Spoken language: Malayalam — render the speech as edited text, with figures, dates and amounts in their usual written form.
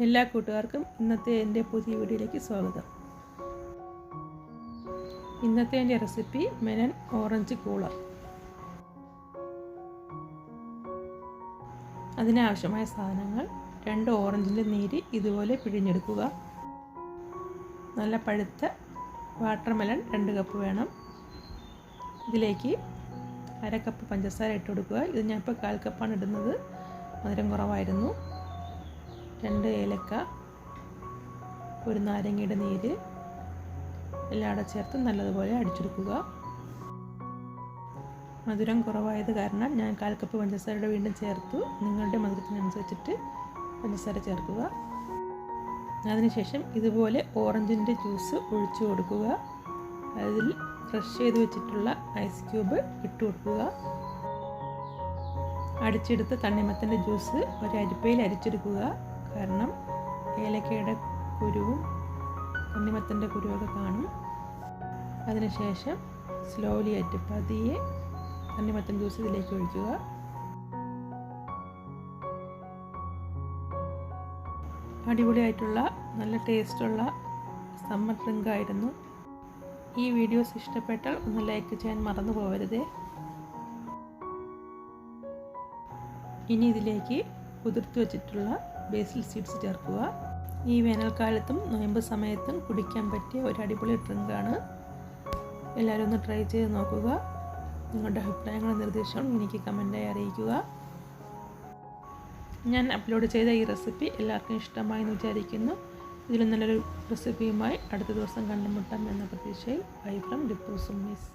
എല്ലാ കൂട്ടുകാർക്കും ഇന്നത്തെ എൻ്റെ പുതിയ വീഡിയോയിലേക്ക് സ്വാഗതം. ഇന്നത്തെ എൻ്റെ റെസിപ്പി മെലൺ ഓറഞ്ച് കൂളർ. അതിനാവശ്യമായ സാധനങ്ങൾ: 2 ഓറഞ്ചിൻ്റെ നീര് ഇതുപോലെ പിഴിഞ്ഞെടുക്കുക. നല്ല പഴുത്ത വാട്ടർമെലൺ 2 കപ്പ് വേണം. ഇതിലേക്ക് 1/2 കപ്പ് പഞ്ചസാര ഇട്ട് കൊടുക്കുക. ഇത് ഞാൻ ഇപ്പോൾ 1/4 കപ്പാണ് ഇടുന്നത്, മധുരം കുറവായിരുന്നു. 2 ഏലക്ക, 1 നാരങ്ങയുടെ നീര് എല്ലാം കൂടെ ചേർത്ത് നല്ലതുപോലെ അടിച്ചെടുക്കുക. മധുരം കുറവായത് കാരണം ഞാൻ 1/4 കപ്പ് പഞ്ചസാരയുടെ വീണ്ടും ചേർത്തു. നിങ്ങളുടെ മധുരത്തിനനുസരിച്ചിട്ട് പഞ്ചസാര ചേർക്കുക. അതിനുശേഷം ഇതുപോലെ ഓറഞ്ചിൻ്റെ ജ്യൂസ് ഒഴിച്ചു കൊടുക്കുക. അതിൽ ക്രഷ് ചെയ്ത് വെച്ചിട്ടുള്ള ഐസ് ക്യൂബ് ഇട്ട് കൊടുക്കുക. അടിച്ചെടുത്ത തണ്ണിമത്തൻ്റെ ജ്യൂസ് ഒരു അരിപ്പയിൽ അരിച്ചെടുക്കുക. കാരണം ഏലക്കയുടെ കുരുവും തണ്ണിമത്തൻ്റെ കുരുവൊക്കെ കാണും. അതിനുശേഷം സ്ലോലി ആയിട്ട് പതിയെ തണ്ണിമത്തൻ ജ്യൂസ് ഇതിലേക്ക് ഒഴിക്കുക. അടിപൊളിയായിട്ടുള്ള നല്ല ടേസ്റ്റുള്ള സമ്മർ ഡ്രിങ്ക് ആയിരുന്നു. ഈ വീഡിയോസ് ഇഷ്ടപ്പെട്ടാൽ ഒന്ന് ലൈക്ക് ചെയ്യാൻ മറന്നു പോകരുതേ. ഇനി ഇതിലേക്ക് കുതിർത്ത് വെച്ചിട്ടുള്ള ബേസിൽ സീഡ്സ് ചേർക്കുക. ഈ വേനൽക്കാലത്തും നോയമ്പ് സമയത്തും കുടിക്കാൻ പറ്റിയ ഒരു അടിപൊളി ഡ്രിങ്കാണ്. എല്ലാവരും ഒന്ന് ട്രൈ ചെയ്ത് നോക്കുക. നിങ്ങളുടെ അഭിപ്രായങ്ങളും നിർദ്ദേശങ്ങളും എനിക്ക് കമൻറ്റായി അറിയിക്കുക. ഞാൻ അപ്ലോഡ് ചെയ്ത ഈ റെസിപ്പി എല്ലാവർക്കും ഇഷ്ടമായി എന്ന് വിചാരിക്കുന്നു. ഇതിലും നല്ലൊരു റെസിപ്പിയുമായി അടുത്ത ദിവസം കണ്ടുമുട്ടാം എന്ന പ്രതീക്ഷയിൽ. Bye from Dippoos miss.